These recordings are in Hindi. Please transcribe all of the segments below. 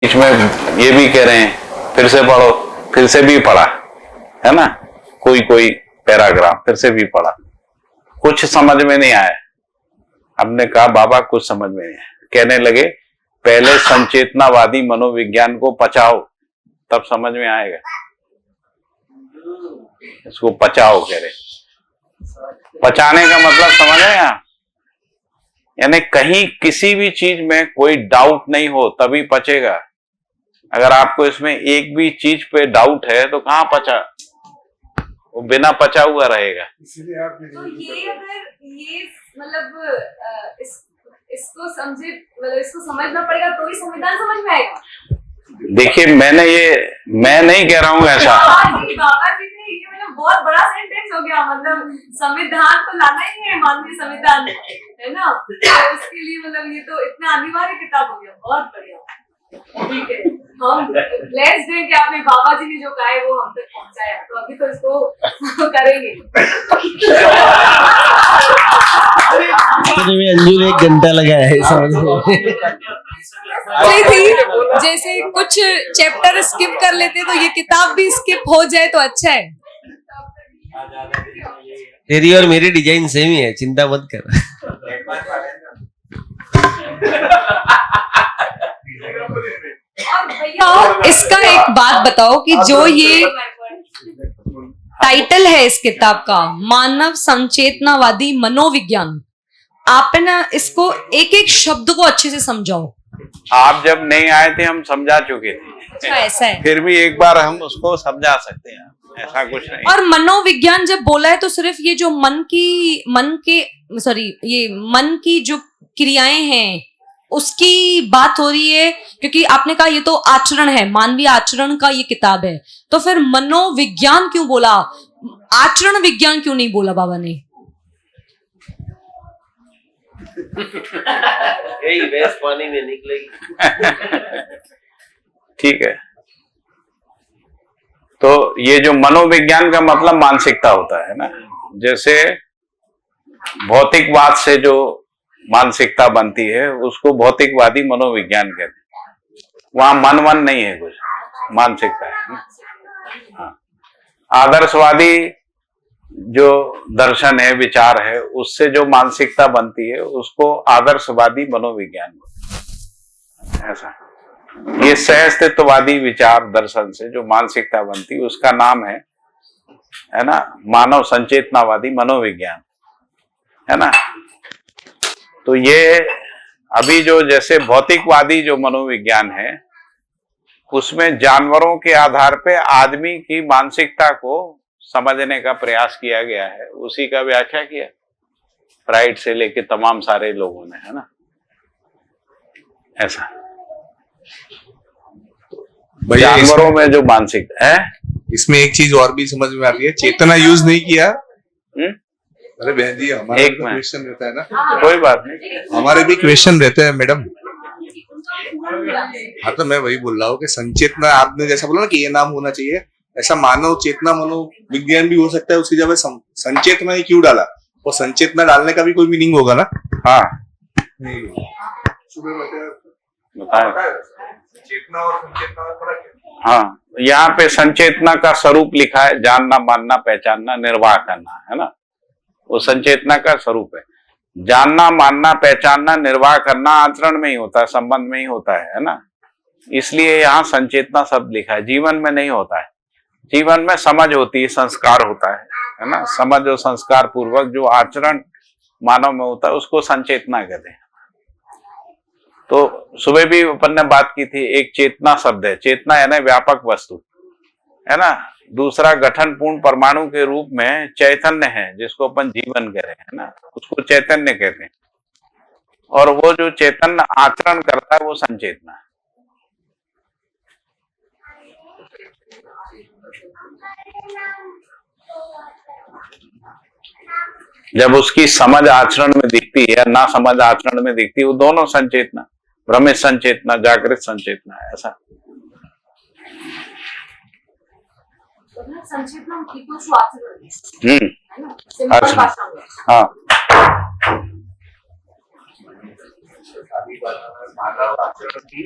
बीच में ये भी कह रहे हैं फिर से पढ़ो, फिर से भी पढ़ा, है ना, कोई कोई पैराग्राफ फिर से भी पढ़ा, कुछ समझ में नहीं आया। हमने कहा बाबा कुछ समझ में नहीं आया। कहने लगे पहले संचेतनावादी मनोविज्ञान को पचाओ तब समझ में आएगा। इसको पचाओ कह रहे, पचाने का मतलब समझ रहे हैं, यानी कहीं किसी भी चीज में कोई डाउट नहीं हो तभी पचेगा। अगर आपको इसमें एक भी चीज पे डाउट है तो कहाँ पचा, वो बिना पचा हुआ रहेगा। तो ये अगर ये मतलब इसको समझे, मतलब इसको समझना पड़ेगा तो ही संविधान समझ में आएगा। देखिए मैं नहीं कह रहा हूँ ऐसा। बाबा जी ने ये मतलब बहुत बड़ा सेंटेंस हो गया, मतलब संविधान को लाना ही है, मानवीय संविधान है ना, तो उसके लिए मतलब ये तो इतना अनिवार्य किताब हो गया। बहुत बढ़िया, ठीक है, हम ब्लेस्ड हैं कि आपने बाबा जी ने जो कहा है वो हम तक पहुंचाया, तो अभी तो इसको करेंगे। अंजू ने 1 घंटा लगाया है समझ थी, जैसे कुछ चैप्टर स्किप कर लेते तो ये किताब भी स्किप हो जाए तो अच्छा है। तेरी और मेरी डिजाइन सेम ही है, चिंता मत कर। तो इसका एक बात बताओ कि जो ये टाइटल है इस किताब का, मानव संचेतनावादी मनोविज्ञान, आप ना इसको एक एक शब्द को अच्छे से समझाओ। आप जब नहीं आए थे हम समझा चुके थे। अच्छा ऐसा है, फिर भी एक बार हम उसको समझा सकते हैं, ऐसा कुछ नहीं। और मनोविज्ञान जब बोला है तो सिर्फ ये जो मन की जो क्रियाएं हैं उसकी बात हो रही है, क्योंकि आपने कहा ये तो आचरण है, मानवीय आचरण का ये किताब है, तो फिर मनोविज्ञान क्यों बोला, आचरण विज्ञान क्यों नहीं बोला बाबा ने? यही भैंस पानी में निकलेगी। ठीक है, तो ये जो मनोविज्ञान का मतलब मानसिकता होता है ना, जैसे भौतिकवाद से जो मानसिकता बनती है उसको भौतिकवादी मनोविज्ञान कहते हैं। वहां मन नहीं है, कुछ मानसिकता है ना। हाँ, आदर्शवादी जो दर्शन है, विचार है, उससे जो मानसिकता बनती है उसको आदर्शवादी मनोविज्ञान, ऐसा। ये सहअस्तित्ववादी विचार दर्शन से जो मानसिकता बनती है उसका नाम है ना, मानव संचेतनावादी मनोविज्ञान, है ना। तो ये अभी जो जैसे भौतिकवादी जो मनोविज्ञान है उसमें जानवरों के आधार पे आदमी की मानसिकता को समझने का प्रयास किया गया है, उसी का व्याख्या किया फ्राइड से लेके तमाम सारे लोगों ने, है ना, ऐसा। जानवरों में जो मानसिकता है, इसमें एक चीज और भी समझ में आती है, चेतना यूज नहीं किया। अरे बहन जी हमारा एक क्वेश्चन रहता है ना, कोई बात नहीं, हमारे भी क्वेश्चन रहते हैं मैडम। हाँ तो मैं वही बोल रहा हूँ कि संचेतना, आपने जैसा बोला ना कि ये नाम होना चाहिए, ऐसा मानव चेतना मनोविज्ञान भी हो सकता है। उसी जगह संचेतना ही क्यों डाला, वो संचेतना डालने का भी कोई मीनिंग होगा ना। हाँ चेतना और संचेतना में फर्क है। हाँ, यहाँ पे संचेतना का स्वरूप लिखा है, जानना, मानना, पहचानना, निर्वाह करना, है ना, वो संचेतना का स्वरूप है। जानना, मानना, पहचानना, निर्वाह करना आचरण में ही होता है, संबंध में ही होता है ना, इसलिए यहाँ संचेतना शब्द लिखा है। जीवन में नहीं होता है, जीवन में समझ होती है, संस्कार होता है ना, समझ और संस्कार पूर्वक जो आचरण मानव में होता है उसको संचेतना कहते हैं। तो सुबह भी अपन ने बात की थी, एक चेतना शब्द है, चेतना है ना व्यापक वस्तु, है ना। दूसरा गठन पूर्ण परमाणु के रूप में चैतन्य है जिसको अपन जीवन कह रहे हैं ना, उसको चैतन्य कहते हैं। और वो जो चैतन्य आचरण करता है वो संचेतना है। जब उसकी समझ आचरण में दिखती है या ना समझ आचरण में दिखती है, वो दोनों संचेतना, भ्रमित संचेतना, जागृत संचेतना, ऐसा। हाँ मानव आचरण की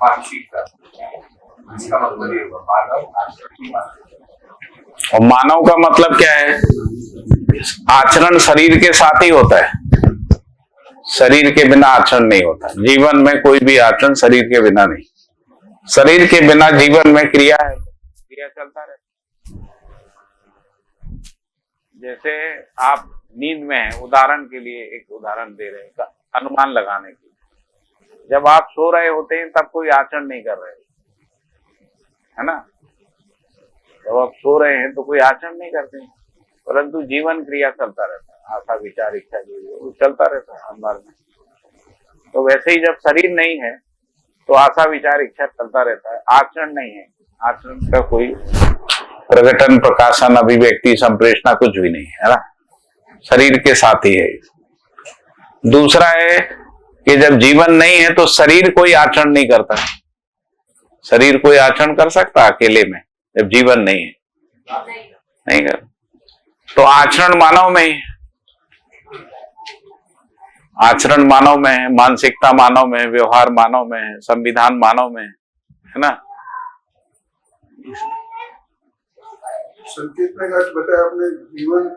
मानसिकता, इसका मतलब ये हुआ मानव आचरण की मानसिकता। और मानव का मतलब क्या है? आचरण शरीर के साथ ही होता है, शरीर के बिना आचरण नहीं होता। जीवन में कोई भी आचरण शरीर के बिना नहीं। शरीर के बिना जीवन में क्रिया है, क्रिया चलता रहता। जैसे आप नींद में हैं, उदाहरण के लिए एक उदाहरण दे रहे हैं अनुमान लगाने के लिए। जब आप सो रहे होते हैं तब कोई आचरण नहीं कर रहे, है ना? जब आप सो रहे हैं तो कोई आचरण नहीं करते हैं, परंतु जीवन क्रिया चलता रहता है। आशा विचार इच्छा जो है वो चलता रहता है अंदर में। तो वैसे ही जब शरीर नहीं है तो आशा विचार इच्छा चलता रहता है, आचरण नहीं है। आचरण का कोई प्रकटन प्रकाशन अभिव्यक्ति संप्रेषणा कुछ भी नहीं है ना, शरीर के साथ ही है। दूसरा है कि जब जीवन नहीं है तो शरीर कोई आचरण नहीं करता। शरीर कोई आचरण कर सकता अकेले में जब जीवन नहीं है? नहीं कर। तो आचरण मानव में ही, आचरण मानव में है, मानसिकता मानव में है, व्यवहार मानव में है, संविधान मानव में है ना। संकेत में बताया आपने, जीवन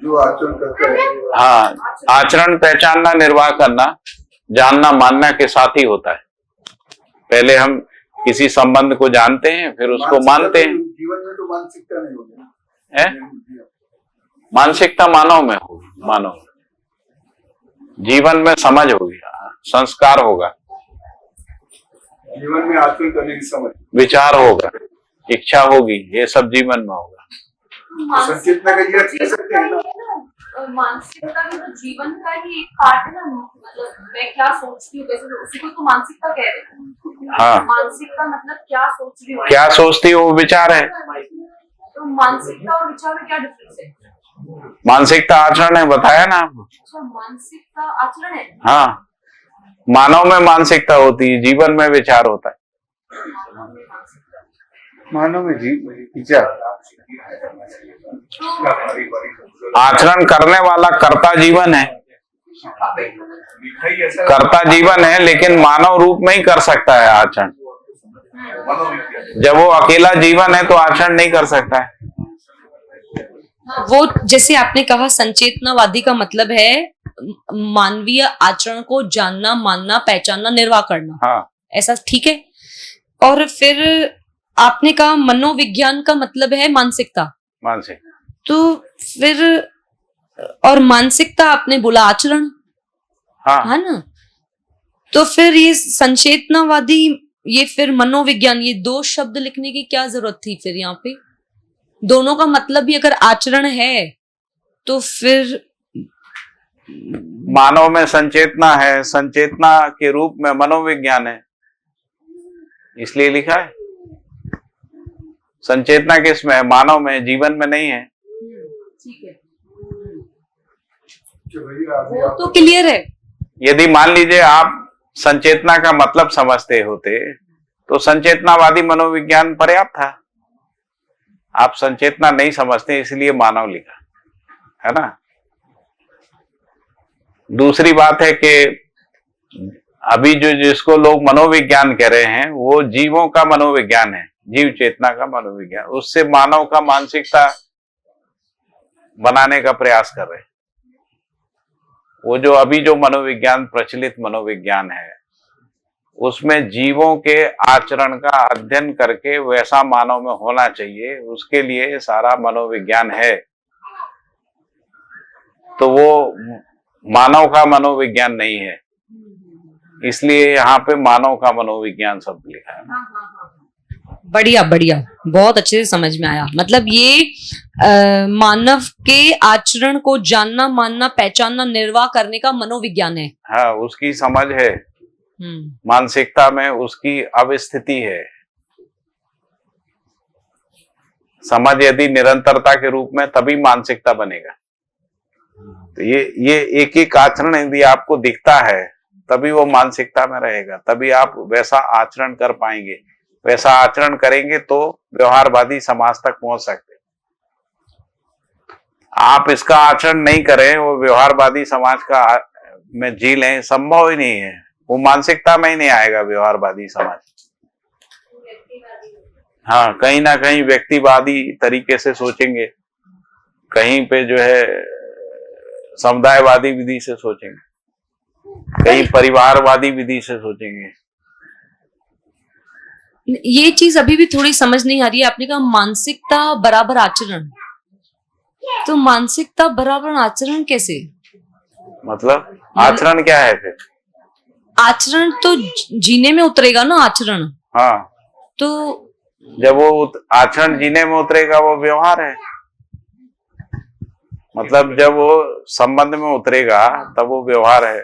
जो आचरण करता है। हाँ, आचरण पहचानना, निर्वाह करना, जानना मानना के साथ ही होता है। पहले हम किसी संबंध को जानते हैं, फिर उसको मानते हैं। जीवन में तो मानसिकता नहीं होगी है? मानसिकता मानव में होगी, मानव जीवन में समझ होगी, संस्कार होगा, जीवन में आचरण करने की समझ, विचार होगा, इच्छा होगी, ये सब जीवन में होगा। संचेतना का ये कह सकते हैं ना, मानसिकता भी तो जीवन का ही एक पार्ट है ना। मतलब मैं क्या सोचती हूँ, कैसे उसी को तो मानसिकता कह रहे हैं। हाँ, मानसिकता मतलब क्या सोच रही हूँ, क्या सोचती हो वो विचार है। तो मानसिकता और विचार में क्या डिफरेंस है? मानसिकता आचरण है, बताया ना आपको। अच्छा, मानसिकता आचरण है। हाँ, मानव में मानसिकता होती है, जीवन में विचार होता है। मानव में विचार, आचरण करने वाला कर्ता जीवन है, कर्ता जीवन है, लेकिन मानव रूप में ही कर सकता है आचरण। जब वो अकेला जीवन है तो आचरण नहीं कर सकता है। वो जैसे आपने कहा संचेतनावादी का मतलब है मानवीय आचरण को जानना, मानना, पहचानना, निर्वाह करना। हाँ, ऐसा ठीक है। और फिर आपने कहा मनोविज्ञान का मतलब है मानसिकता। मानसिक, तो फिर और मानसिकता आपने बोला आचरण, हाँ, है ना। तो फिर ये संचेतनावादी, ये फिर मनोविज्ञान, ये दो शब्द लिखने की क्या जरूरत थी फिर यहाँ पे? दोनों का मतलब भी अगर आचरण है तो फिर मानव में संचेतना है, संचेतना के रूप में मनोविज्ञान है, इसलिए लिखा है। संचेतना किसमें है? मानव में, जीवन में नहीं है। ठीक है, वो तो क्लियर है। यदि मान लीजिए आप संचेतना का मतलब समझते होते तो संचेतनावादी मनोविज्ञान पर्याप्त था। आप संचेतना नहीं समझते इसलिए मानव लिखा, है ना। दूसरी बात है कि अभी जो जिसको लोग मनोविज्ञान कह रहे हैं वो जीवों का मनोविज्ञान है, जीव चेतना का मनोविज्ञान। उससे मानव का मानसिकता बनाने का प्रयास कर रहे हैं। वो जो अभी जो मनोविज्ञान प्रचलित मनोविज्ञान है उसमें जीवों के आचरण का अध्ययन करके वैसा मानव में होना चाहिए, उसके लिए सारा मनोविज्ञान है। तो वो मानव का मनोविज्ञान नहीं है, इसलिए यहाँ पे मानव का मनोविज्ञान शब्द लिखा है। बढ़िया बढ़िया, बहुत अच्छे से समझ में आया। मतलब ये मानव के आचरण को जानना, मानना, पहचानना, निर्वाह करने का मनोविज्ञान है। हाँ, उसकी समझ है, मानसिकता में उसकी अवस्थिति है। समझ यदि निरंतरता के रूप में तभी मानसिकता बनेगा। तो ये एक एक आचरण यदि आपको दिखता है तभी वो मानसिकता में रहेगा, तभी आप वैसा आचरण कर पाएंगे। वैसा आचरण करेंगे तो व्यवहारवादी समाज तक पहुंच सकते। आप इसका आचरण नहीं करें, वो व्यवहारवादी समाज का में जी लें, संभव ही नहीं है। वो मानसिकता में ही नहीं आएगा व्यवहारवादी समाज। हाँ, कहीं ना कहीं व्यक्तिवादी तरीके से सोचेंगे, कहीं पे जो है समुदायवादी विधि से सोचेंगे, कहीं परिवारवादी विधि से सोचेंगे। ये चीज अभी भी थोड़ी समझ नहीं आ रही है। आपने कहा मानसिकता बराबर आचरण, तो मानसिकता बराबर आचरण कैसे? मतलब आचरण क्या है फिर? आचरण तो जीने में उतरेगा ना आचरण। हाँ, तो जब वो आचरण जीने में उतरेगा वो व्यवहार है। मतलब जब वो संबंध में उतरेगा तब वो व्यवहार है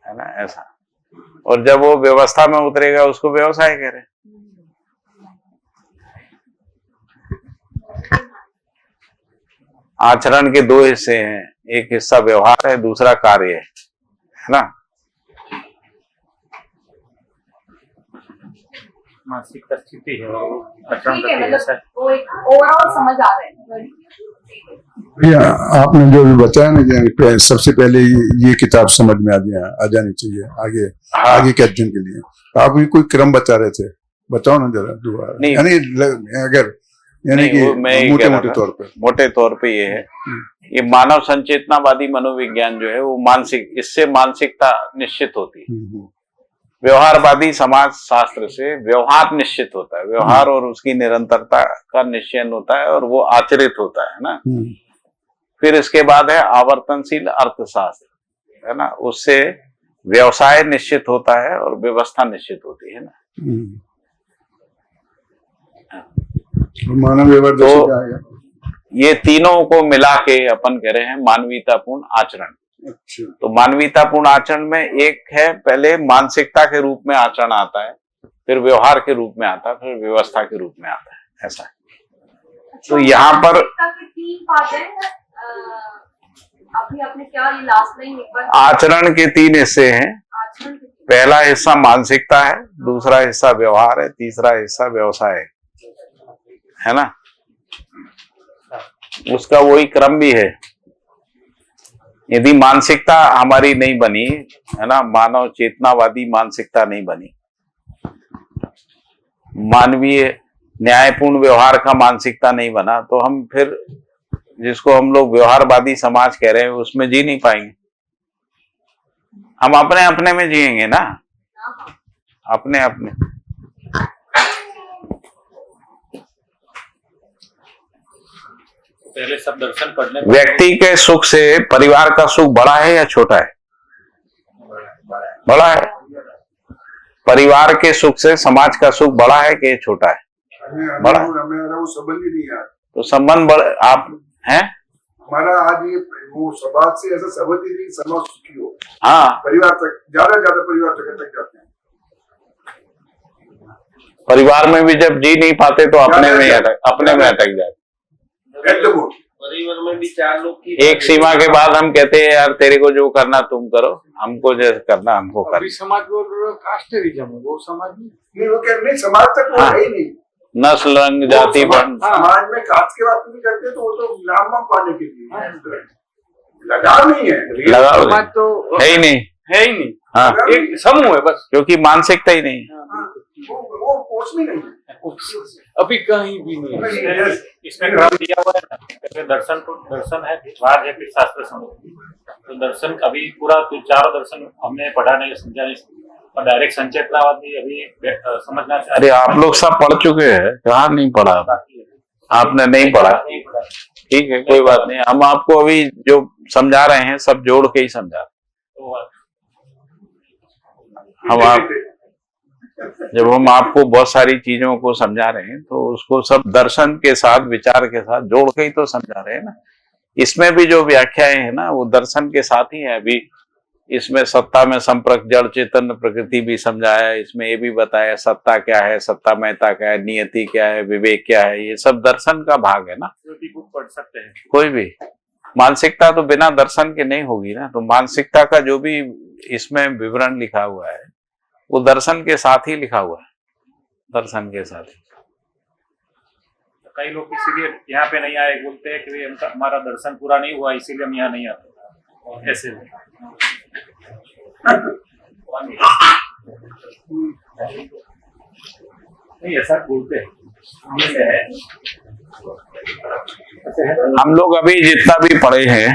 ना, ऐसा। और जब वो व्यवस्था में उतरेगा उसको व्यवसाय कह रहे हैं। आचरण के दो हिस्से हैं, एक हिस्सा व्यवहार है, दूसरा कार्य है ना। मानसिक स्थिति है और आचरण ठीक है, करके जैसा है। मतलब वो एक ओवरऑल समझ आ रहा है। भैया आपने जो भी बताया ना कि सबसे पहले ये किताब समझ में आ जानी चाहिए आगे आगे के अध्ययन के लिए। आप भी कोई क्रम बता रहे थे, बताओ ना जरा दोबारा। नहीं। यानी अगर यानी कि मोटे मोटे तौर पर मोटे तौर पे ये है, ये मानव संचेतनावादी मनोविज्ञान जो है वो मानसिक, इससे मानसिकता निश्चित होती है। व्यवहारवादी समाज शास्त्र से व्यवहार निश्चित होता है, व्यवहार और उसकी निरंतरता का निश्चय होता है और वो आचरित होता है ना। फिर इसके बाद है आवर्तनशील अर्थशास्त्र, है ना, उससे व्यवसाय निश्चित होता है और व्यवस्था निश्चित होती है ना। मानव व्यवहार जैसे तो क्या है? ये तीनों को मिला के अपन कह रहे हैं मानवीयतापूर्ण आचरण। अच्छा, तो मानवीयतापूर्ण आचरण में एक है, पहले मानसिकता के रूप में आचरण आता है, फिर व्यवहार के रूप में आता है, फिर व्यवस्था के रूप में आता है, ऐसा है। तो यहाँ पर मानसिकता के 3 पार्ट हैं। अभी आपने क्या ये लास्ट लाइन एक बार? आचरण के 3 हिस्से हैं। आचरण के 3। पहला हिस्सा मानसिकता है, दूसरा हिस्सा व्यवहार है, तीसरा हिस्सा व्यवसाय है ना। उसका वही क्रम भी है। यदि मानसिकता हमारी नहीं बनी, है ना, मानव चेतनावादी मानसिकता नहीं बनी, मानवीय न्यायपूर्ण व्यवहार का मानसिकता नहीं बना, तो हम फिर जिसको हम लोग व्यवहारवादी समाज कह रहे हैं उसमें जी नहीं पाएंगे। हम अपने अपने में जिएंगे ना, अपने अपने। पहले सब दर्शन पढ़ने व्यक्ति के सुख से परिवार का सुख बड़ा है या छोटा है? बड़ा है। परिवार के सुख से समाज का सुख बड़ा है कि छोटा है? बड़ा है। हमें वो संबंध ही नहीं है। तो संबंध आप हैं? हमारा आज ये वो समाज से ऐसा संबंध ही नहीं, समाज सुखी हो। हाँ, परिवार तक ज्यादा परिवार तक जाते हैं। परिवार में भी जब जी नहीं पाते तो अपने में अटक जाते। परिवार में भी 4 लोग की एक सीमा के बाद हम कहते हैं यार तेरे को जो करना तुम करो, हमको जैसे करना हमको करना। अभी समाज बोल रहे हो कास्टरिज्म है, वो समाज नहीं वो क्या नहीं, समाज तक वो है ही नहीं। नस्ल रंग जाति वर्ण, समाज में कास्ट के बात नहीं करते, तो वो तो नाम वाम पाने के लिए लगाव नहीं है। लगाओ समाज तो है ही नहीं। है ही नहीं। हाँ, एक समूह है बस। क्योंकि मानसिकता ही नहीं है। वो कोर्स में नहीं है। अभी कहीं भी नहीं है। इसमें क्रम दिया हुआ है ना। पहले दर्शन है, व्यवहार है, फिर शास्त्र समूह। तो दर्शन अभी पूरा तो 4 दर्शन हमने पढ़ा नहीं, समझा नहीं, और डायरेक्ट संचेतनावादी अभी समझना चाहिए। अरे आप लोग सब पढ़ चुके हैं, कहाँ नहीं पढ़ा? आपने नहीं पढ़ा, ठीक है, कोई बात नहीं। हम आपको अभी जो समझा रहे हैं सब जोड़ के ही समझा रहे हैं। जब हम आपको बहुत सारी चीजों को समझा रहे हैं तो उसको सब दर्शन के साथ, विचार के साथ जोड़ के ही तो समझा रहे हैं ना। इसमें भी जो व्याख्याएं हैं ना वो दर्शन के साथ ही है। अभी इसमें सत्ता में संपर्क जड़ चेतन प्रकृति भी समझाया, इसमें ये भी बताया सत्ता क्या है, सत्ता महता क्या है, नियति क्या है, विवेक क्या है, ये सब दर्शन का भाग है ना। पढ़ सकते हैं कोई भी मानसिकता तो बिना दर्शन के नहीं होगी ना। तो मानसिकता का जो भी इसमें विवरण लिखा हुआ है वो दर्शन के साथ ही लिखा हुआ है, दर्शन के साथ ही। कई लोग इसीलिए यहाँ पे नहीं आए, बोलते हैं कि हमारा दर्शन पूरा नहीं हुआ इसीलिए हम यहाँ नहीं आते, ऐसे नहीं ऐसा बोलते हैं। हम लोग अभी जितना भी पढ़े हैं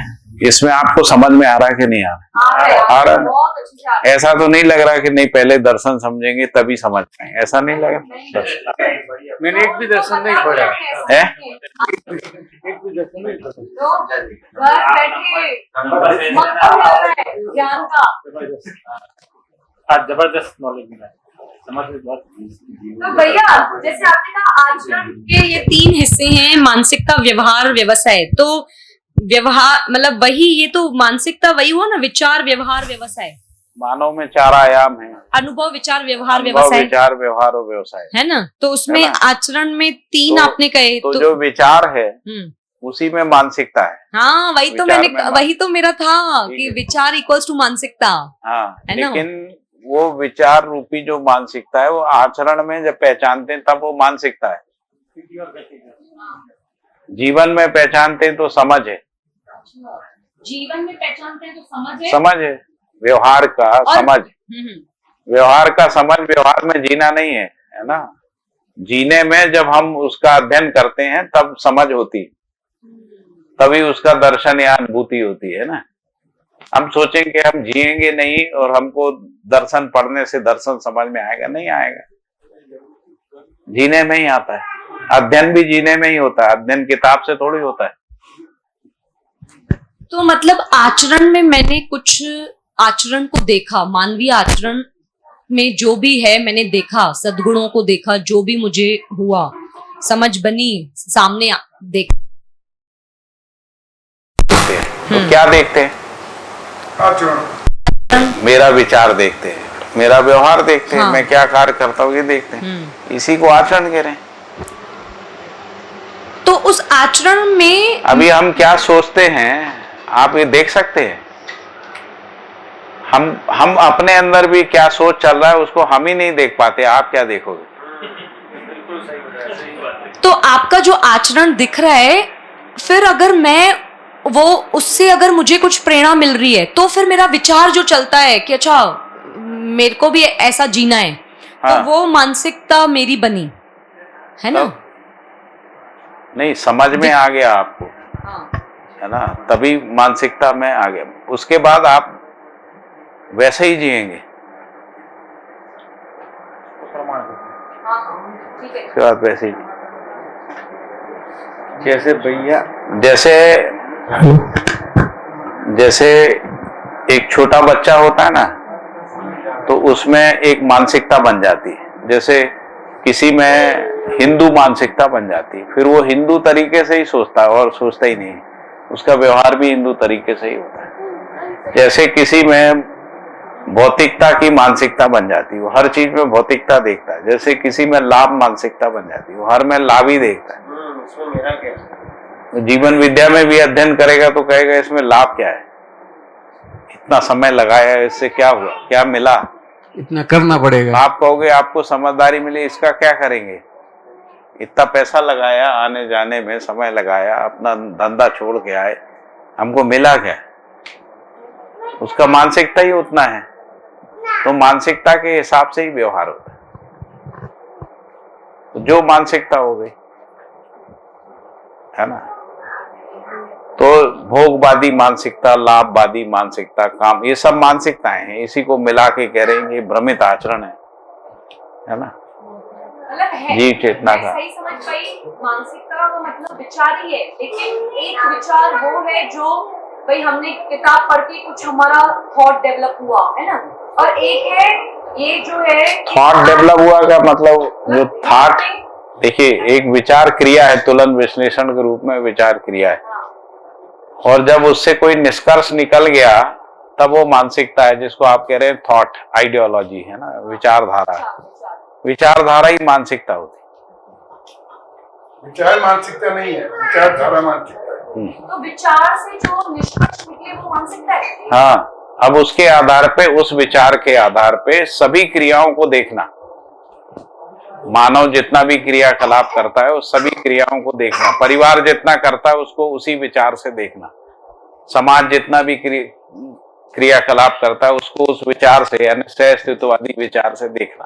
इसमें आपको समझ में आ रहा है कि नहीं आ रहा? आ रहा है। बहुत अच्छे से आ रहा ऐसा तो नहीं लग रहा कि नहीं पहले दर्शन समझेंगे तभी समझ पाएंगे, ऐसा नहीं लग रहा? मैंने एक भी दर्शन नहीं पढ़ा है? एक भी दर्शन नहीं पढ़ा तो घर बैठे मक्खन मिल रहा है ज्ञान का। आज जबरदस्त नॉलेज मिला है, समझ में बहुत। तो भैया जैसे आपने कहा आचरण के ये 3 हिस्से हैं, मानसिकता, व्यवहार, व्यवसाय। तो व्यवहार मतलब वही, ये तो मानसिकता वही हुआ ना, विचार, व्यवहार, व्यवसाय। मानव में 4 आयाम है, अनुभव, विचार, व्यवहार, अनुभव, व्यवसाय, विचार, व्यवहार और व्यवसाय, है ना। तो उसमें है ना? आचरण में 3 तो- आपने कहे तो जो विचार है हम्म, उसी में मानसिकता है। हाँ वही तो विचार मैंने, में वही तो मेरा था ठीक कि है। विचार इक्वल्स टू मानसिकता। हाँ, है ना? लेकिन वो विचार रूपी जो मानसिकता है वो आचरण में जब पहचानते हैं तब वो मानसिकता है। जीवन में पहचानते हैं तो समझ है, जीवन में पहचानते हैं तो समझ है। समझ है, व्यवहार का समझ, व्यवहार का समझ, व्यवहार में जीना नहीं है, है ना। जीने में जब हम उसका अध्ययन करते हैं तब समझ होती, तभी उसका दर्शन या अनुभूति होती है ना। हम सोचेंगे हम जिएंगे नहीं और हमको दर्शन पढ़ने से दर्शन समझ में आएगा, नहीं आएगा। जीने में ही आता है, अध्ययन भी जीने में ही होता है, अध्ययन किताब से थोड़ी होता है। तो मतलब आचरण में मैंने कुछ आचरण को देखा, मानवीय आचरण में जो भी है मैंने देखा, सद्गुणों को देखा, जो भी मुझे हुआ, समझ बनी, सामने देख। तो क्या देखते हैं? मेरा विचार देखते हैं, मेरा व्यवहार देखते हैं, हाँ। मैं क्या कार्य करता हूँ ये देखते हैं, इसी को आचरण कह रहे हैं। तो उस आचरण में अभी हम क्या सोचते हैं आप ये देख सकते हैं। हम अपने अंदर भी क्या सोच चल रहा है उसको हम ही नहीं देख पाते, आप क्या देखोगे? तो आपका जो आचरण दिख रहा है, फिर अगर मैं वो उससे अगर मुझे कुछ प्रेरणा मिल रही है तो फिर मेरा विचार जो चलता है कि अच्छा मेरे को भी ऐसा जीना है, हाँ। तो वो मानसिकता मेरी बनी, है ना। नहीं, समझ में आ गया आपको, हाँ। है ना, तभी मानसिकता में आ गया। उसके बाद आप वैसे ही जिएंगे, ठीक है। उसके बाद वैसे ही जैसे भैया जैसे एक छोटा बच्चा होता है ना, तो उसमें एक मानसिकता बन जाती है। जैसे किसी में हिंदू मानसिकता बन जाती है, फिर वो हिंदू तरीके से ही सोचता है और सोचता ही नहीं, उसका व्यवहार भी हिंदू तरीके से ही होता है। जैसे किसी में भौतिकता की मानसिकता बन जाती है, वो हर चीज में भौतिकता देखता है। जैसे किसी में लाभ मानसिकता बन जाती है, वो हर में लाभ ही देखता है। उसमें मेरा क्या है? जीवन विद्या में भी अध्ययन करेगा तो कहेगा इसमें लाभ क्या है, इतना समय लगाया है, इससे क्या हुआ, क्या मिला। इतना करना पड़ेगा। आप कहोगे आपको समझदारी मिली, इसका क्या करेंगे, इतना पैसा लगाया, आने जाने में समय लगाया, अपना धंधा छोड़ के आए, हमको मिला क्या? उसका मानसिकता ही उतना है। तो मानसिकता के हिसाब से ही व्यवहार होता है, तो जो मानसिकता हो गई, है ना। तो भोगवादी मानसिकता, लाभवादी मानसिकता, काम, ये सब मानसिकताएं हैं, इसी को मिला के कह रहे हैं कि भ्रमित आचरण है ना। मतलब है, जीव चेतना मैं का। सही समझ पाई, मानसिकता का मतलब विचार ही है, लेकिन एक विचार वो है जो भाई हमने किताब पढ़ के कुछ हमारा थॉट डेवलप हुआ है ना, और एक है ये जो है थॉट डेवलप हुआ का मतलब जो थॉट, देखिए एक विचार क्रिया है, तुलन विश्लेषण के रूप में विचार क्रिया है, और जब उससे कोई निष्कर्ष निकल गया तब वो मानसिकता है, जिसको आप कह रहे हैं थॉट, आइडियोलॉजी है ना, विचारधारा। विचारधारा ही मानसिकता होती विचार मानसिकता नहीं है, विचारधारा मानसिकता है। तो विचार से जो निष्कर्ष निकले वो मानसिकता है। हाँ, अब उसके आधार पे, उस विचार के आधार पे सभी क्रियाओं को देखना, मानव जितना भी क्रियाकलाप करता है उस सभी क्रियाओं को देखना, परिवार जितना करता है उसको उसी विचार से देखना, समाज जितना भी क्रियाकलाप करता है उसको उस विचार से यानी सह अस्तित्ववादी विचार से देखना।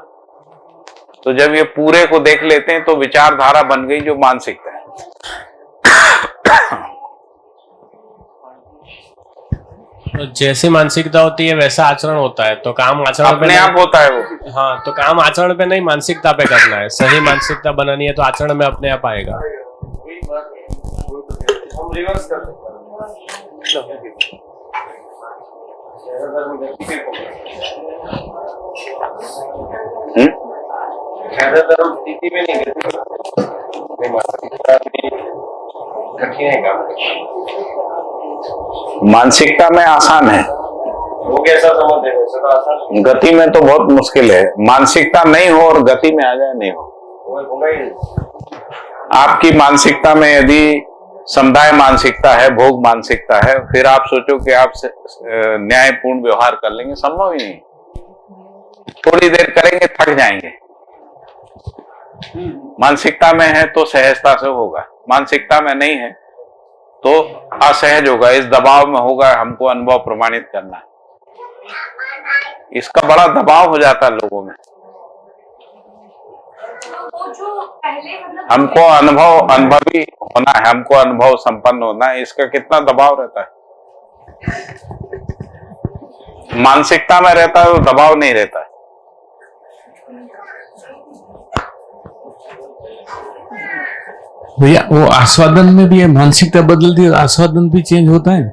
तो जब ये पूरे को देख लेते हैं तो विचारधारा बन गई जो मानसिकता है। तो जैसी मानसिकता होती है वैसा आचरण होता है, तो काम आचरण पे अपने आप होता है वो। हाँ, तो काम आचरण पे नहीं मानसिकता पे करना है। सही मानसिकता बनानी है तो आचरण में अपने आप आएगा। स्थिति में नहीं कठिन है काम। मानसिकता में आसान है, वो कैसा समझ है? वैसे तो आसान गति में तो बहुत मुश्किल है। मानसिकता नहीं हो और गति में आ जाए नहीं हो। होगा ही। आपकी मानसिकता में यदि समुदाय मानसिकता है, भोग मानसिकता है, फिर आप सोचो कि आप न्यायपूर्ण व्यवहार कर लेंगे, संभव ही नहीं। थोड़ी देर करेंगे थक जाएंगे। मानसिकता में है तो सहजता से होगा, मानसिकता में नहीं है तो असहज होगा, इस दबाव में होगा, हमको अनुभव प्रमाणित करना है। इसका बड़ा दबाव हो जाता है लोगों में। वो जो पहले मतलब हमको अनुभवी होना है, हमको अनुभव संपन्न होना है, इसका कितना दबाव रहता है। मानसिकता में रहता है तो दबाव नहीं रहता है। भैया वो आस्वादन में भी है, मानसिकता बदलती है, आस्वादन भी चेंज होता है।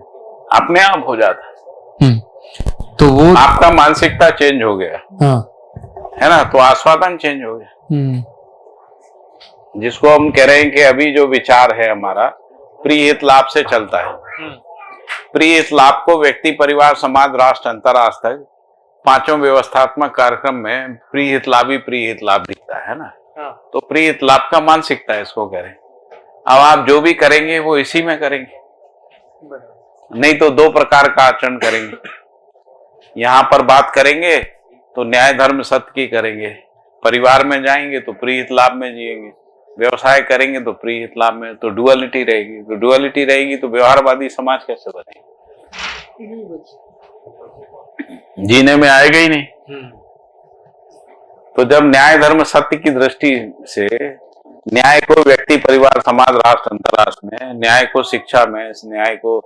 अपने आप हो जाता है। तो वो आपका मानसिकता चेंज हो गया हाँ है ना, तो आस्वादन चेंज हो गया। जिसको हम कह रहे हैं कि अभी जो विचार है हमारा प्रिय हित लाभ से चलता है। प्रिय हित लाभ को व्यक्ति, परिवार, समाज, राष्ट्र, अंतरराष्ट्र तक पांचों व्यवस्थात्मक कार्यक्रम में प्रिय हित लाभ दिखता है ना। तो प्रिय हित लाभ का मानसिकता है, इसको कह रहे हैं। अब आप जो भी करेंगे वो इसी में करेंगे, नहीं तो दो प्रकार का आचरण करेंगे। यहां पर बात करेंगे तो न्याय धर्म सत्य की करेंगे, परिवार में जाएंगे तो प्रिय हित लाभ में जिएंगे, व्यवसाय करेंगे तो प्रिय हित लाभ में। तो डुअलिटी रहेगी, तो डुअलिटी रहेगी तो व्यवहारवादी समाज कैसे बनेगा? जीने में आएगा ही नहीं। तो जब न्याय धर्म सत्य की दृष्टि से न्याय को व्यक्ति, परिवार, समाज, राष्ट्र, अंतरराष्ट्र में, न्याय को शिक्षा में, न्याय को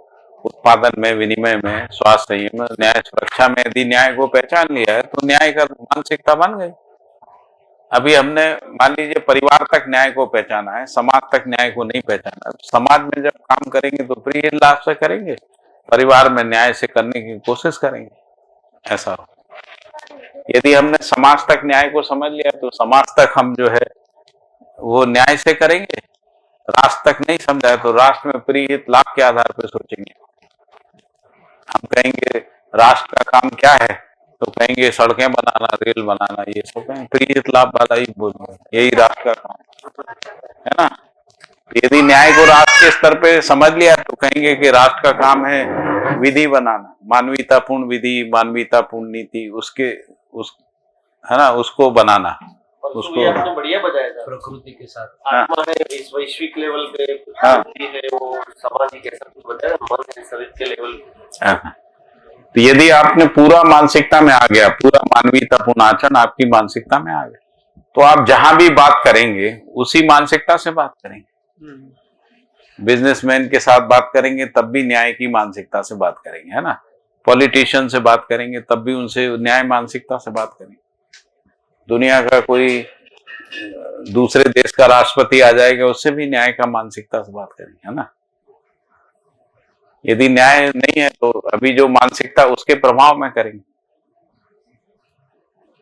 उत्पादन में, विनिमय में, स्वास्थ्य संयम में, न्याय सुरक्षा में यदि न्याय को पहचान लिया है तो न्याय का मानसिकता बन गई। अभी हमने मान लीजिए परिवार तक न्याय को पहचाना है, समाज तक न्याय को नहीं पहचाना। समाज में जब काम करेंगे तो प्रिय लाभ से करेंगे, परिवार में न्याय से करने की कोशिश करेंगे, ऐसा हो। यदि हमने समाज तक न्याय को समझ लिया तो समाज तक हम जो है वो न्याय से करेंगे। राष्ट्र तक नहीं समझा है तो राष्ट्र में प्रिय हित लाभ के आधार पर सोचेंगे। हम कहेंगे राष्ट्र का काम क्या है, तो कहेंगे सड़कें बनाना, रेल बनाना, ये सब कहेंगे प्रिय हित लाभ वाला ही बोलेंगे, यही राष्ट्र का काम है ना। यदि न्याय को राष्ट्र के स्तर पे समझ लिया तो कहेंगे कि राष्ट्र का काम है विधि बनाना, मानवीयतापूर्ण विधि, मानवीयतापूर्ण नीति, है ना, उसको बनाना। उसको आपने बढ़िया बताया था प्रकृति के साथ। आत्मा है इस वैश्विक लेवल पे, प्रकृति है वो सामाजिक, ऐसा कुछ बताया। मन है शरीर के लेवल पे। तो यदि आपने पूरा मानसिकता में आ गया, पूरा मानवीयतापूर्ण आचरण आपकी मानसिकता में आ गया, तो आप जहां भी बात करेंगे उसी मानसिकता से बात करेंगे। बिजनेसमैन के साथ बात करेंगे तब भी न्याय की मानसिकता से बात करेंगे, है ना। पॉलिटिशियन से बात करेंगे तब भी उनसे न्याय मानसिकता से बात करेंगे। दुनिया का कोई दूसरे देश का राष्ट्रपति आ जाएगा, उससे भी न्याय का मानसिकता से बात करेंगे, है ना। यदि न्याय नहीं है तो अभी जो मानसिकता उसके प्रभाव में करेंगे।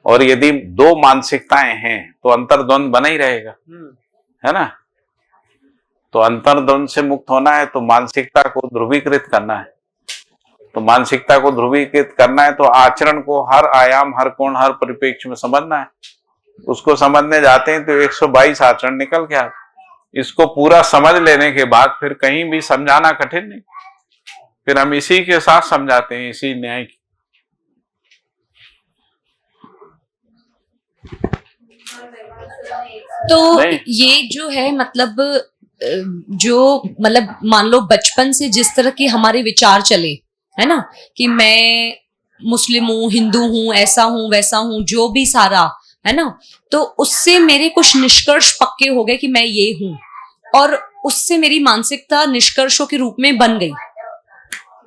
और यदि दो मानसिकताएं हैं तो अंतर्द्वंद बना ही रहेगा, है ना। तो अंतर्द्वंद से मुक्त होना है तो मानसिकता को ध्रुवीकृत करना है। तो मानसिकता को ध्रुवीकृत करना है तो आचरण को हर आयाम, हर कोण, हर परिप्रेक्ष्य में समझना है। उसको समझने जाते हैं तो 122 आचरण निकल के आते। इसको पूरा समझ लेने के बाद फिर कहीं भी समझाना कठिन नहीं, फिर हम इसी के साथ समझाते हैं, इसी न्याय की। तो नहीं। ये जो है मतलब मान लो बचपन से जिस तरह के हमारे विचार चले, है ना, कि मैं मुस्लिम हूँ, हिंदू हूँ, ऐसा हूँ, वैसा हूँ, जो भी सारा है ना, तो उससे मेरे कुछ निष्कर्ष पक्के हो गए कि मैं ये हूँ, और उससे मेरी मानसिकता निष्कर्षों के रूप में बन गई।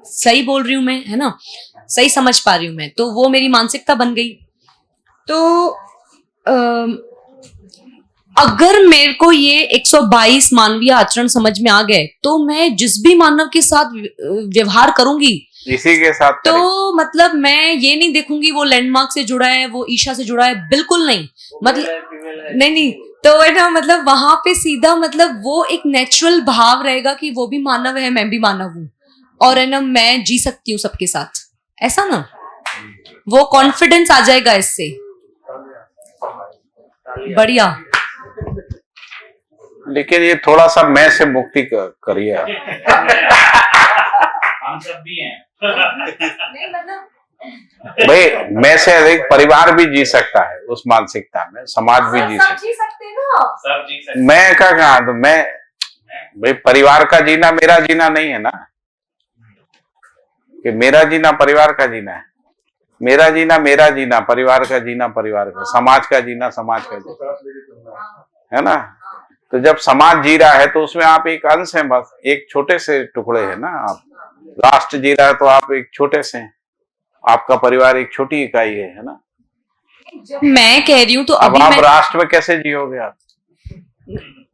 सही बोल रही हूँ मैं, है ना, सही समझ पा रही हूँ मैं, तो वो मेरी मानसिकता बन गई। तो अगर मेरे को ये 122 मानवीय आचरण समझ में आ गए, तो मैं जिस भी मानव के साथ व्यवहार करूंगी, इसी के साथ तो करेंगे। मतलब मैं ये नहीं देखूंगी वो लैंडमार्क से जुड़ा है, वो ईशा से जुड़ा है, बिल्कुल नहीं। मतलब नहीं, तो है ना, मतलब वहां पे सीधा मतलब वो एक नेचुरल भाव रहेगा कि वो भी मानव है, मैं भी मानव हूं, और है ना, मैं जी सकती हूँ सबके साथ, ऐसा ना, वो कॉन्फिडेंस आ जाएगा इससे। बढ़िया। लेकिन ये थोड़ा सा मैं से मुक्ति करिए आप। हम सब भी हैं। नहीं मतलब भाई मैं से अधिक परिवार भी जी सकता है उस मानसिकता में, समाज भी जी सब सकता जी सकते हैं ना। सब जी सकते है। मैं का कहा, तो मैं भाई परिवार का जीना मेरा जीना नहीं है ना, कि मेरा जीना परिवार का जीना है, मेरा जीना मेरा जीना, परिवार का जीना परिवार का, समाज का जीना समाज का जीना, है ना। तो जब समाज जी रहा है तो उसमें आप एक अंश हैं, बस एक छोटे से टुकड़े हैं ना आप। राष्ट्र जी रहा है तो आप एक छोटे से हैं, आपका परिवार एक छोटी इकाई है ना। मैं कह रही हूँ तो अब अभी आप मैं, राष्ट्र में कैसे जियोगे आप,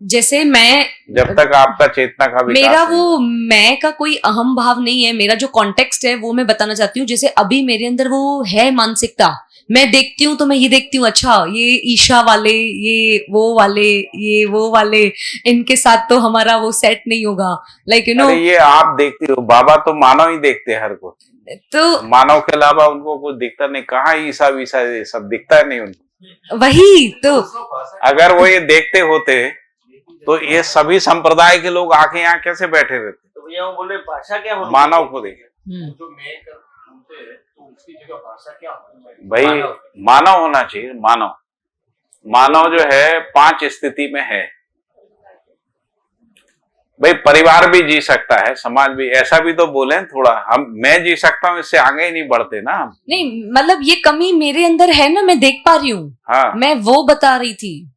जैसे मैं, जब तक आपका चेतना का विकास मेरा नहीं वो होगा। मैं का कोई अहम भाव नहीं है, मेरा जो कॉन्टेक्स्ट है वो मैं बताना चाहती हूँ। जैसे अभी मेरे अंदर वो है मानसिकता, मैं देखती हूँ तो मैं ये देखती हूँ, अच्छा ये ईशा वाले, ये वो वाले, इनके साथ तो हमारा वो सेट नहीं होगा, लाइक यू नो। अरे ये आप देखते हो, बाबा तो मानव ही देखते हैं हर को, तो मानव के अलावा उनको कुछ दिखता नहीं, कहाँ ईसा वीसा ये सब दिखता है नहीं उनको। वही तो, अगर वो ये देखते होते तो ये सभी संप्रदाय के लोग आके यहाँ कैसे बैठे रहते, तो भैया वो बोले भाषा क्या होनी मानव को देखे। जो मैं बोलते हैं तो उसकी जगह भाषा क्या होनी चाहिए? भाई मानव होना चाहिए, मानव। मानव जो है 5 स्थिति में है भाई, परिवार भी जी सकता है, समाज भी, ऐसा भी तो बोले थोड़ा, हम मैं जी सकता हूँ, इससे आगे ही नहीं बढ़ते ना हम। नहीं मतलब ये कमी मेरे अंदर है ना, मैं देख पा रही हूँ। हाँ मैं वो बता रही थी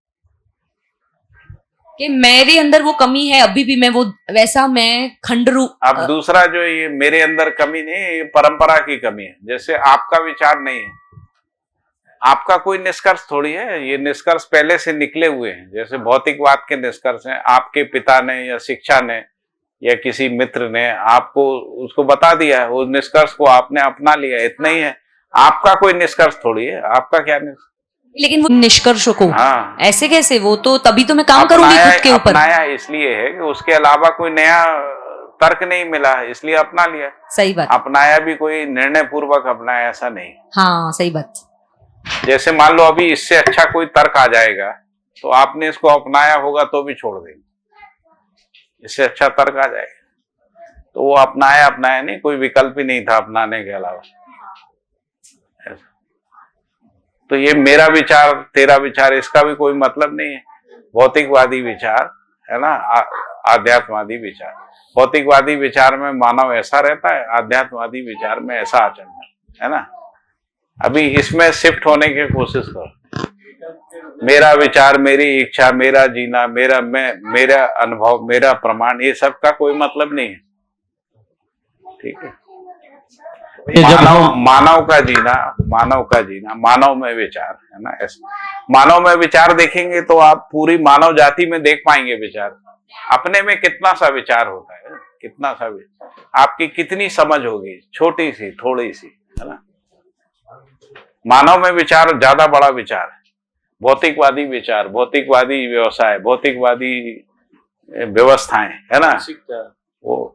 कि मेरे अंदर वो कमी है अभी भी, मैं वो वैसा मैं खंड रूप। अब दूसरा जो ये मेरे अंदर कमी नहीं है, ये परंपरा की कमी है। जैसे आपका विचार नहीं है, आपका कोई निष्कर्ष थोड़ी है, ये निष्कर्ष पहले से निकले हुए हैं। जैसे भौतिकवाद के निष्कर्ष हैं, आपके पिता ने या शिक्षा ने या किसी मित्र ने आपको उसको बता दिया है, उस निष्कर्ष को आपने अपना लिया, इतना ही है। आपका कोई निष्कर्ष थोड़ी है, आपका क्या निष्कर्ष? लेकिन वो निष्कर्षों को हाँ ऐसे कैसे, वो तो तभी तो मैं काम करूंगी खुद के ऊपर। अपनाया इसलिए है कि उसके अलावा कोई नया तर्क नहीं मिला, इसलिए अपना लिया। सही बात। अपनाया भी कोई निर्णय पूर्वक अपनाया, ऐसा नहीं। हाँ सही बात। जैसे मान लो अभी इससे अच्छा कोई तर्क आ जाएगा तो आपने इसको अपनाया होगा तो भी छोड़ देंगे, इससे अच्छा तर्क आ जाएगा तो वो अपनाया नहीं, कोई विकल्प ही नहीं था अपनाने के अलावा। तो ये मेरा विचार तेरा विचार, इसका भी कोई मतलब नहीं है। भौतिकवादी विचार है ना, आध्यात्मवादी विचार। भौतिकवादी विचार में मानव ऐसा रहता है, आध्यात्मवादी विचार में ऐसा आचरण है ना। अभी इसमें शिफ्ट होने की कोशिश करो। मेरा विचार, मेरी इच्छा, मेरा जीना, मेरा मैं, मेरा अनुभव, मेरा प्रमाण, ये सब का कोई मतलब नहीं है, ठीक है। मानव का जीना, मानव में विचार है ना, ऐसा मानव में विचार देखेंगे तो आप पूरी मानव जाति में देख पाएंगे विचार। अपने में कितना सा विचार होता है, कितना सा विचार, आपकी कितनी समझ होगी, छोटी सी थोड़ी सी, है ना। मानव में विचार ज्यादा बड़ा विचार है। भौतिकवादी विचार, भौतिकवादी व्यवसाय, भौतिकवादी व्यवस्थाएं, है ना, वो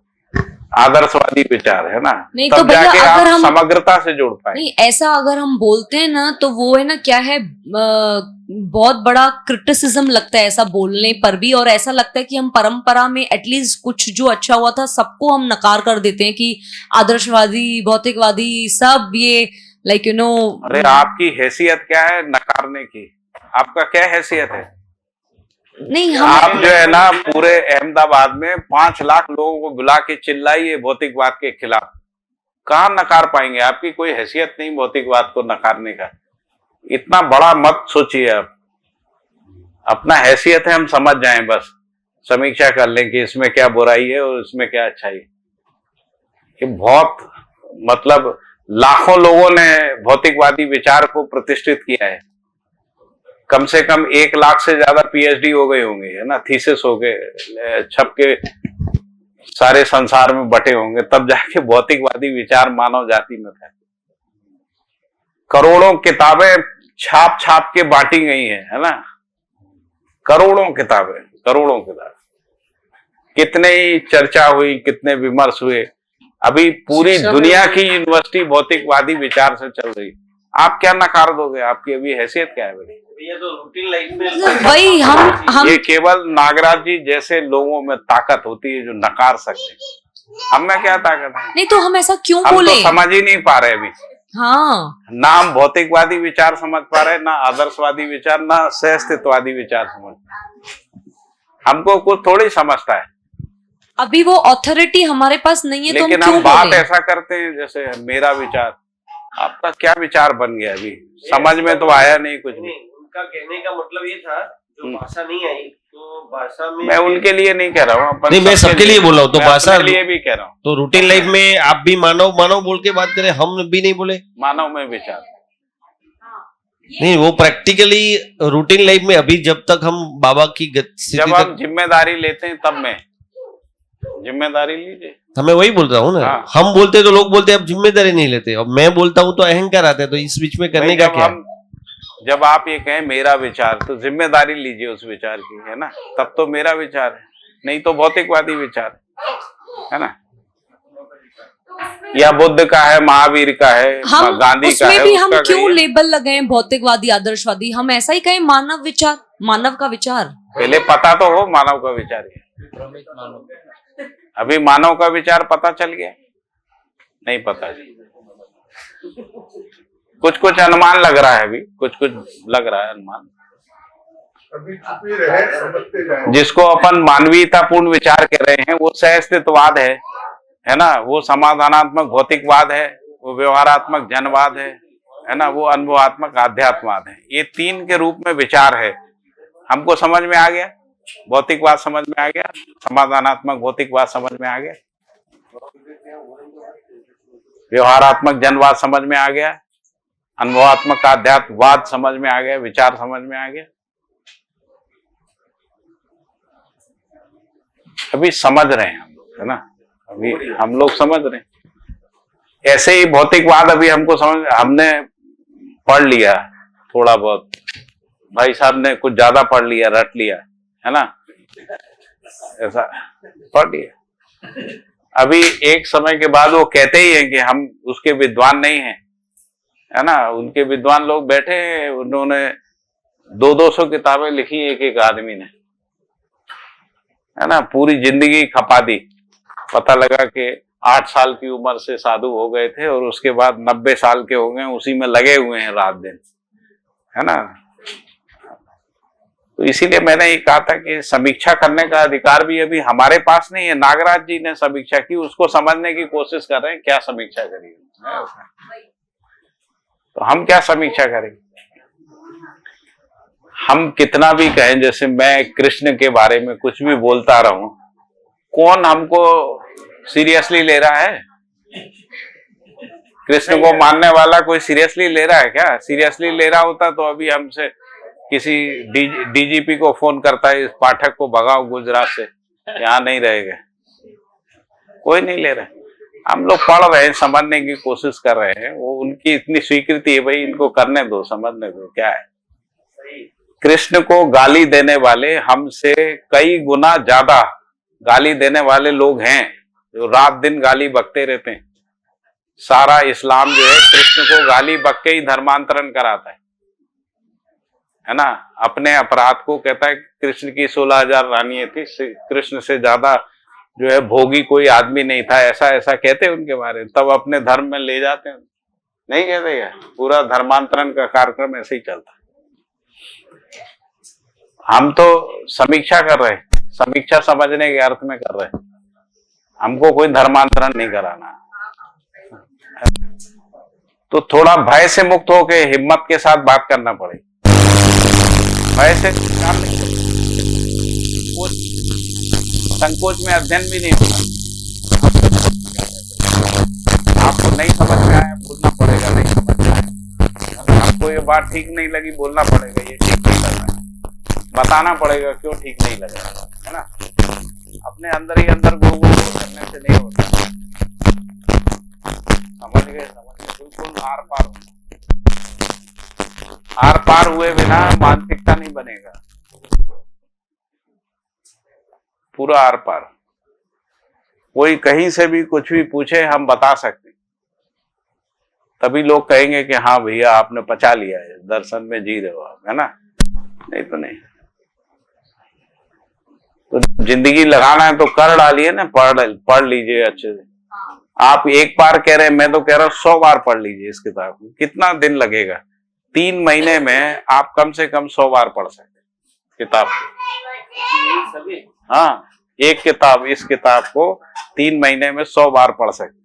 आदर्शवादी विचार है ना, नहीं तब तो भैया जाके अगर आप हम समग्रता से जोड़ पाए। नहीं, ऐसा अगर हम बोलते हैं ना तो वो है ना, क्या है, बहुत बड़ा क्रिटिसिज्म लगता है ऐसा बोलने पर भी, और ऐसा लगता है कि हम परंपरा में एटलीस्ट कुछ जो अच्छा हुआ था सबको हम नकार कर देते हैं कि आदर्शवादी, भौतिकवादी सब ये लाइक यू नो। अरे आपकी हैसियत क्या है नकारने की, आपका क्या हैसियत है? नहीं आप जो है ना पूरे अहमदाबाद में 5 लाख लोगों को बुला के चिल्लाइए भौतिकवाद के खिलाफ, कहाँ नकार पाएंगे? आपकी कोई हैसियत नहीं भौतिकवाद को नकारने का। इतना बड़ा मत सोचिए आप। अपना हैसियत है हम समझ जाएं, बस समीक्षा कर लें कि इसमें क्या बुराई है और इसमें क्या अच्छाई है। कि बहुत मतलब लाखों लोगों ने भौतिकवादी विचार को प्रतिष्ठित किया है। कम से कम 1 लाख से ज्यादा पीएचडी हो गए होंगे, है ना, थीसिस हो गए, छप के सारे संसार में बटे होंगे, तब जाके भौतिकवादी विचार मानव जाति में फैले। करोड़ों किताबें छाप छाप के बांटी गई है ना, करोड़ों किताबें, करोड़ों किताबें। कितने ही चर्चा हुई, कितने विमर्श हुए। अभी पूरी दुनिया की यूनिवर्सिटी भौतिकवादी विचार से चल रही। आप क्या नकार दोगे? आपकी अभी हैसियत क्या है भाई? ये तो रूटीन लाइफ में वही हम ये केवल नागराज जी जैसे लोगों में ताकत होती है जो नकार सकते हैं। हम में क्या ताकत है? नहीं तो हम ऐसा क्यों हम बोले? तो समझ ही नहीं पा रहे अभी। हाँ, ना हम भौतिकवादी विचार समझ पा रहे, ना आदर्शवादी विचार, ना सहअस्तित्ववादी विचार समझ पा रहे। हमको कुछ थोड़ी समझता है। अभी वो अथॉरिटी हमारे पास नहीं है, तो लेकिन हम क्यों हम बात बोले? ऐसा करते हैं जैसे मेरा विचार। आपका क्या विचार बन गया? अभी समझ में तो आया नहीं कुछ भी। उनका कहने का मतलब ये था, जो भाषा नहीं आई तो भाषा में, मैं उनके लिए नहीं कह रहा हूँ, नहीं, मैं सबके लिए बोल रहा हूँ। तो मैं भाषा अपने लिए भी कह रहा हूँ। तो रूटीन लाइफ में आप भी मानव मानव बोल के बात करें, हम भी नहीं बोले। मानव में विचार नहीं, वो प्रैक्टिकली रूटीन लाइफ में अभी जब तक हम बाबा की स्थिति जब हम तक, जिम्मेदारी लेते हैं तब मैं जिम्मेदारी लीजिए। हमें वही बोल रहा हूँ ना। हाँ। हम बोलते तो लोग बोलते अब जिम्मेदारी नहीं लेते, अब मैं बोलता हूँ तो अहंकार आता है। तो इस बीच में करने भाई, का क्या है? जब आप ये कहें मेरा विचार, तो जिम्मेदारी लीजिए उस विचार की, है ना, तब तो मेरा विचार है, नहीं तो भौतिकवादी विचार है ना, या बुद्ध का है, महावीर का है, हम गांधी का उसमें है, भी हम उसका क्यों कहिए। लेबल लगाए भौतिकवादी आदर्शवादी? हम ऐसा ही कहें मानव विचार, मानव का विचार। पहले पता तो हो मानव का विचार है। अभी मानव का विचार पता चल गया? नहीं पता जी। कुछ कुछ अनुमान लग रहा है, अभी कुछ कुछ लग रहा है अनुमान। जिसको अपन मानवीयतापूर्ण विचार कह रहे हैं वो सहअस्तित्ववाद है ना, वो समाधानात्मक भौतिकवाद है, वो व्यवहारात्मक जनवाद है ना, वो अनुभवात्मक आध्यात्मवाद है। ये 3 के रूप में विचार है। हमको समझ में आ गया, भौतिकवाद समझ में आ गया, समाधानात्मक भौतिकवाद समझ में आ गया, व्यवहारात्मक जनवाद समझ में आ गया, अनुभवात्मक आध्यात्मवाद समझ में आ गया, विचार समझ में आ गया। अभी समझ रहे हैं हम लोग, है ना, अभी हम लोग समझ रहे हैं। ऐसे ही भौतिकवाद अभी हमको हमने पढ़ लिया थोड़ा बहुत, भाई साहब ने कुछ ज्यादा पढ़ लिया, रट लिया, है ना, ऐसा पढ़ लिया। अभी एक समय के बाद वो कहते ही हैं कि हम उसके विद्वान नहीं हैं, है ना। उनके विद्वान लोग बैठे हैं, उन्होंने 200-200 किताबें लिखी एक आदमी ने, है ना, पूरी जिंदगी खपा दी। पता लगा कि 8 साल की उम्र से साधु हो गए थे और उसके बाद 90 साल के हो गए, उसी में लगे हुए हैं रात दिन, है ना। तो इसीलिए मैंने ये कहा था कि समीक्षा करने का अधिकार भी अभी हमारे पास नहीं है। नागराज जी ने समीक्षा की, उसको समझने की कोशिश कर रहे हैं, क्या समीक्षा करिए, तो हम क्या समीक्षा करेंगे? हम कितना भी कहें, जैसे मैं कृष्ण के बारे में कुछ भी बोलता रहूं, कौन हमको सीरियसली ले रहा है? कृष्ण को मानने वाला कोई सीरियसली ले रहा है क्या? सीरियसली ले रहा होता तो अभी हमसे किसी डीजीपी को फोन करता है, इस पाठक को भगाओ गुजरात से, यहाँ नहीं रहेगा। कोई नहीं ले रहा है। हम लोग पढ़ रहे हैं, समझने की कोशिश कर रहे हैं, वो उनकी इतनी स्वीकृति है, भाई इनको करने दो, समझने दो, क्या है। कृष्ण को गाली देने वाले हमसे कई गुना ज्यादा गाली देने वाले लोग हैं, जो रात दिन गाली बकते रहते हैं। सारा इस्लाम जो है कृष्ण को गाली बक के ही धर्मांतरण कराता है ना। अपने अपराध को कहता है कृष्ण की 16,000 रानियां थी, कृष्ण से ज्यादा जो है भोगी कोई आदमी नहीं था, ऐसा ऐसा कहते हैं उनके बारे में, तब अपने धर्म में ले जाते हैं। नहीं कहते क्या? पूरा धर्मांतरण का कार्यक्रम ऐसे ही चलता है। हम तो समीक्षा कर रहे हैं, समीक्षा समझने के अर्थ में कर रहे हैं, हमको कोई धर्मांतरण नहीं कराना। तो थोड़ा भय से मुक्त होके हिम्मत के साथ बात करना पड़ेगा। भय से काम नहीं होता, संकोच में अध्ययन भी नहीं होता। आपको नहीं समझ में आया बोलना पड़ेगा, नहीं समझ में आया आपको ये बात ठीक नहीं लगी बोलना पड़ेगा, ये ठीक नहीं लग रहा है, बताना पड़ेगा क्यों ठीक नहीं लग रहा है ना। अपने अंदर ही अंदर गो करने से नहीं होता। समझ गए बिल्कुल आर पार होना। आर पार हुए बिना मानसिकता नहीं बनेगा, पूरा आर पार। कोई कहीं से भी कुछ भी पूछे हम बता सकते, तभी लोग कहेंगे कि हाँ भैया आपने पचा लिया है, दर्शन में जी रहे हो आप, है ना। नहीं तो नहीं। तो जिंदगी लगाना है तो कर डालिए ना, पढ़ लीजिए अच्छे से। आप एक बार कह रहे हैं, मैं तो कह रहा हूं 100 बार पढ़ लीजिए इस किताब को। कितना दिन लगेगा? 3 महीने में आप कम से कम 100 बार पढ़ सकते किताब को। हाँ, एक किताब, इस किताब को 3 महीने में 100 बार पढ़ सकते।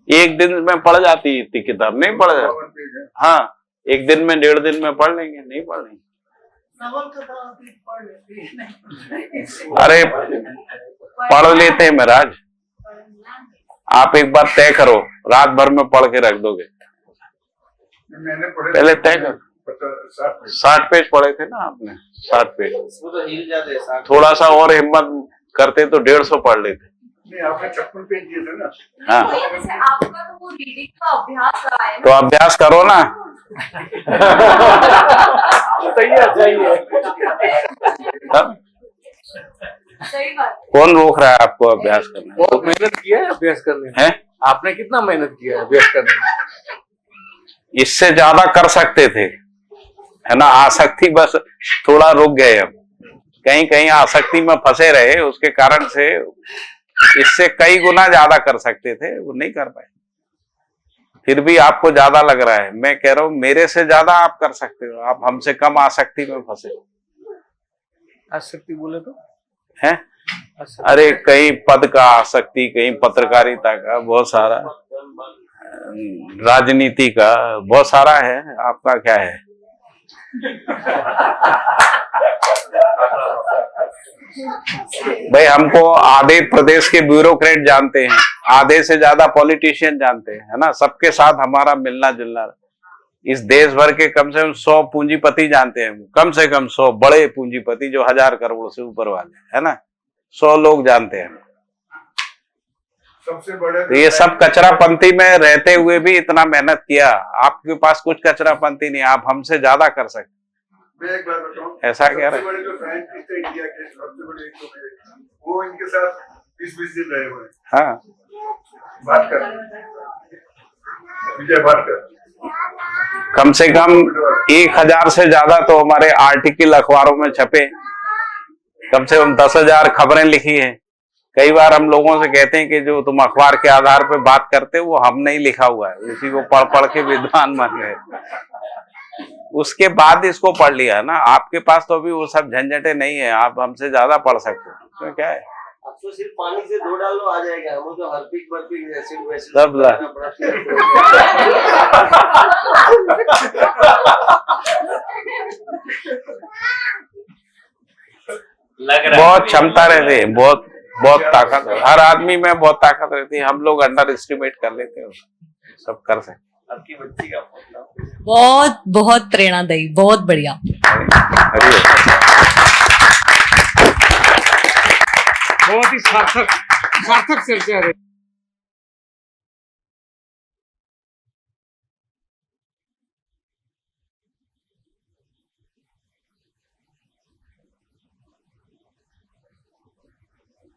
एक दिन में पढ़ जाती इतनी किताब नहीं पढ़ जाती। हाँ, एक दिन में 1.5 दिन में पढ़ लेंगे, नहीं पढ़ लेंगे। अरे पढ़ लेते हैं महाराज, आप एक बार तय करो, रात भर में पढ़ के रख दोगे। पहले तय करो। 60 पेज पढ़े थे ना आपने, 60 पेज। थोड़ा सा और हिम्मत करते तो 150 पढ़ लेते। नहीं, आपने 56 पेज दिए थे ना। हाँ, आपका तो वो रीडिंग का अभ्यास रहा है तो अभ्यास करो ना। सही बात। कौन रोक रहा है आपको अभ्यास करने? बहुत मेहनत किया है अभ्यास करने में। हैं? आपने कितना मेहनत किया है अभ्यास करने में? इससे ज्यादा कर सकते थे, है ना। आसक्ति बस थोड़ा रुक गए हम, कहीं कहीं आसक्ति में फंसे रहे, उसके कारण से इससे कई गुना ज्यादा कर सकते थे, वो नहीं कर पाए। फिर भी आपको ज्यादा लग रहा है। मैं कह रहा हूं मेरे से ज्यादा आप कर सकते हो, आप हमसे कम आसक्ति में फंसे हो। आसक्ति बोले तो है? अरे कहीं पद का आसक्ति, कहीं पत्रकारिता का, बहुत सारा राजनीति का, बहुत सारा है। आपका क्या है? भाई हमको आधे प्रदेश के ब्यूरोक्रेट जानते हैं, आधे से ज्यादा पॉलिटिशियन जानते हैं, है ना। सबके साथ हमारा मिलना जुलना। इस देश भर के कम से कम 100 पूंजीपति जानते हैं, कम से कम 100 बड़े पूंजीपति जो 1000 करोड़ से ऊपर वाले, है ना। 100 लोग जानते हैं। सबसे बड़े तो ये सब कचरापंथी में रहते हुए भी इतना मेहनत किया। आपके पास कुछ कचरापंथी नहीं, आप हमसे ज्यादा कर सकते। मैं एक बात बताऊं, ऐसा कह रहे? सबसे बड़े जो साइंटिस्ट है इंडिया के, सबसे बड़े एक वो इनके साथ 20-20 दिन रहे हुए हैं। हाँ, बात कर विजय, बात कर। कम से कम 1000 से ज्यादा तो हमारे आर्टिकल अखबारों में छपे, कम से कम 10,000 खबरें लिखी हैं। कई बार हम लोगों से कहते हैं कि जो तुम अखबार के आधार पर बात करते हो वो हमने ही लिखा हुआ है, उसी को पढ़ पढ़ के विद्वान बन गए। उसके बाद इसको पढ़ लिया ना। आपके पास तो अभी वो सब झंझटें नहीं है, आप हमसे ज्यादा पढ़ सकते हो। तो क्या है, अब तो सिर्फ पानी से धो डालो आ जाएगा। हम तो हरपिक बरपिक एसिड वैसिड सब लग रहा है बहुत क्षमता रहती है, बहुत बहुत ताकत है। हर आदमी में बहुत ताकत रहती है, हम लोग अंडर एस्टिमेट कर लेते हैं। सब कर सकते। आपकी बच्ची का बहुत बहुत प्रेरणादायी, बहुत बढ़िया। बहुत ही सार्थक चर्चा रही।